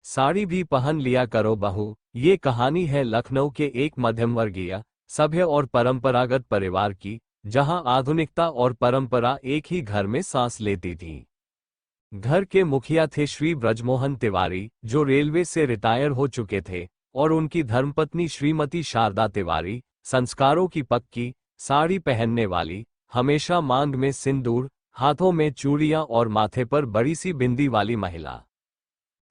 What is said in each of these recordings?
साड़ी भी पहन लिया करो बहू। ये कहानी है लखनऊ के एक मध्यमवर्गीय, सभ्य और परंपरागत परिवार की, जहां आधुनिकता और परंपरा एक ही घर में सांस लेती थी। घर के मुखिया थे श्री ब्रजमोहन तिवारी, जो रेलवे से रिटायर हो चुके थे, और उनकी धर्मपत्नी श्रीमती शारदा तिवारी, संस्कारों की पक्की, साड़ी पहनने वाली, हमेशा मांग में सिंदूर, हाथों में चूड़ियां और माथे पर बड़ी सी बिंदी वाली महिला।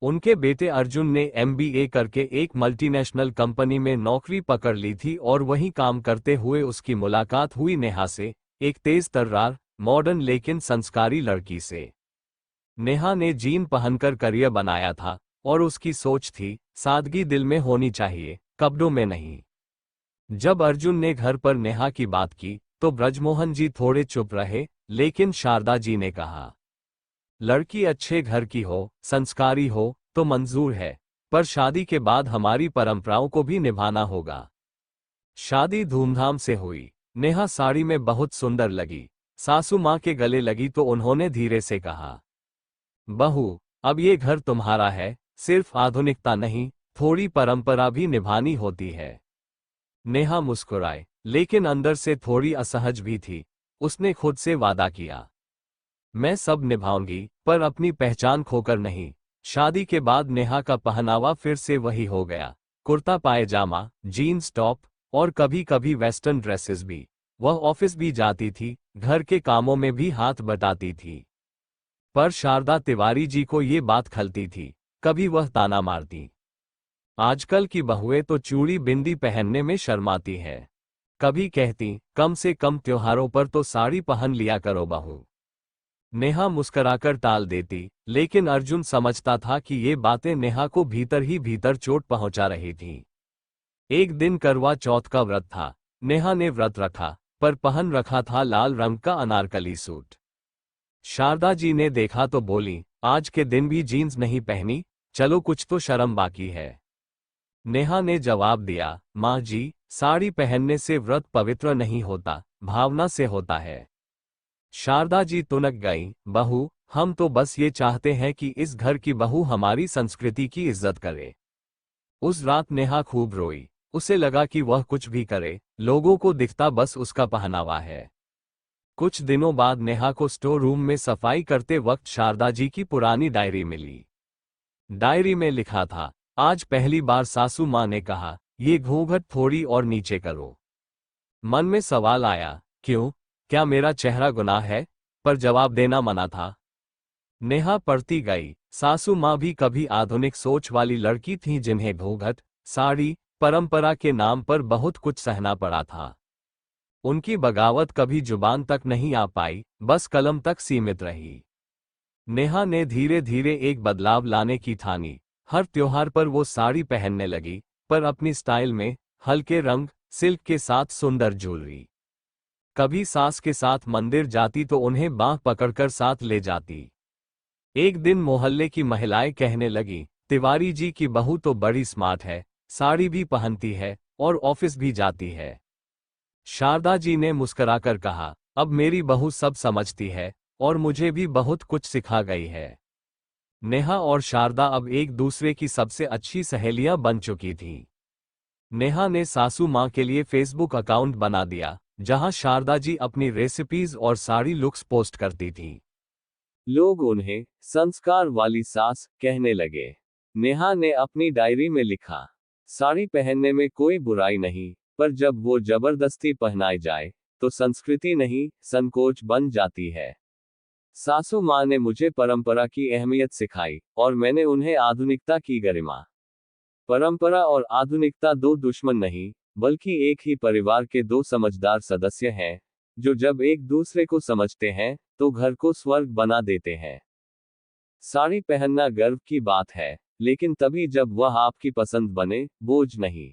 उनके बेटे अर्जुन ने एमबीए करके एक मल्टीनेशनल कंपनी में नौकरी पकड़ ली थी और वहीं काम करते हुए उसकी मुलाकात हुई नेहा से, एक तेज तर्रार, मॉडर्न लेकिन संस्कारी लड़की से। नेहा ने जीन पहनकर करियर बनाया था और उसकी सोच थी, सादगी दिल में होनी चाहिए, कपड़ों में नहीं। जब अर्जुन ने घर पर नेहा की बात की तो ब्रजमोहन जी थोड़े चुप रहे, लेकिन शारदा जी ने कहा, लड़की अच्छे घर की हो, संस्कारी हो तो मंजूर है, पर शादी के बाद हमारी परंपराओं को भी निभाना होगा। शादी धूमधाम से हुई। नेहा साड़ी में बहुत सुंदर लगी। सासू माँ के गले लगी तो उन्होंने धीरे से कहा, बहू, अब ये घर तुम्हारा है, सिर्फ आधुनिकता नहीं, थोड़ी परंपरा भी निभानी होती है। नेहा मुस्कुराए, लेकिन अंदर से थोड़ी असहज भी थी। उसने खुद से वादा किया, मैं सब निभाऊंगी, पर अपनी पहचान खोकर नहीं। शादी के बाद नेहा का पहनावा फिर से वही हो गया, कुर्ता पायजामा, जीन्स टॉप और कभी कभी वेस्टर्न ड्रेसेस भी। वह ऑफिस भी जाती थी, घर के कामों में भी हाथ बटाती थी। पर शारदा तिवारी जी को ये बात खलती थी। कभी वह ताना मारती, आजकल की बहुएं तो चूड़ी बिंदी पहनने में शर्माती है। कभी कहती, कम से कम त्योहारों पर तो साड़ी पहन लिया करो बहू। नेहा मुस्कराकर टाल देती, लेकिन अर्जुन समझता था कि ये बातें नेहा को भीतर ही भीतर चोट पहुंचा रही थीं। एक दिन करवा चौथ का व्रत था। नेहा ने व्रत रखा, पर पहन रखा था लाल रंग का अनारकली सूट। शारदा जी ने देखा तो बोली, आज के दिन भी जीन्स नहीं पहनी, चलो कुछ तो शर्म बाकी है। नेहा ने जवाब दिया, माँ जी, साड़ी पहनने से व्रत पवित्र नहीं होता, भावना से होता है। शारदा जी तुनक गई, बहू, हम तो बस ये चाहते हैं कि इस घर की बहू हमारी संस्कृति की इज्जत करे। उस रात नेहा खूब रोई। उसे लगा कि वह कुछ भी करे, लोगों को दिखता बस उसका पहनावा है। कुछ दिनों बाद नेहा को स्टोर रूम में सफाई करते वक्त शारदा जी की पुरानी डायरी मिली। डायरी में लिखा था, आज पहली बार सासू माँ ने कहा, ये घूंघट थोड़ी और नीचे करो। मन में सवाल आया, क्यों, क्या मेरा चेहरा गुनाह है? पर जवाब देना मना था। नेहा पढ़ती गई। सासू माँ भी कभी आधुनिक सोच वाली लड़की थीं, जिन्हें घूंघट, साड़ी, परंपरा के नाम पर बहुत कुछ सहना पड़ा था। उनकी बगावत कभी जुबान तक नहीं आ पाई, बस कलम तक सीमित रही। नेहा ने धीरे धीरे एक बदलाव लाने की ठानी। हर त्योहार पर वो साड़ी पहनने लगी, पर अपनी स्टाइल में, हल्के रंग, सिल्क के साथ सुंदर ज्वेलरी। कभी सास के साथ मंदिर जाती तो उन्हें बांह पकड़कर साथ ले जाती। एक दिन मोहल्ले की महिलाएं कहने लगी, तिवारी जी की बहू तो बड़ी स्मार्ट है, साड़ी भी पहनती है और ऑफिस भी जाती है। शारदा जी ने मुस्कुराकर कहा, अब मेरी बहू सब समझती है और मुझे भी बहुत कुछ सिखा गई है। नेहा और शारदा अब एक दूसरे की सबसे अच्छी सहेलियां बन चुकी थीं। नेहा ने सासू माँ के लिए फेसबुक अकाउंट बना दिया, जहां शारदा जी अपनी रेसिपीज और साड़ी लुक्स पोस्ट करती थीं। लोग उन्हें संस्कार वाली सास कहने लगे। नेहा ने अपनी डायरी में लिखा, साड़ी पहनने में कोई बुराई नहीं, पर जब वो जबरदस्ती पहनाई जाए तो संस्कृति नहीं, संकोच बन जाती है। सासू माँ ने मुझे परंपरा की अहमियत सिखाई और मैंने उन्हें आधुनिकता की गरिमा। परंपरा और आधुनिकता दो दुश्मन नहीं, बल्कि एक ही परिवार के दो समझदार सदस्य हैं, जो जब एक दूसरे को समझते हैं तो घर को स्वर्ग बना देते हैं। साड़ी पहनना गर्व की बात है, लेकिन तभी जब वह आपकी पसंद बने, बोझ नहीं।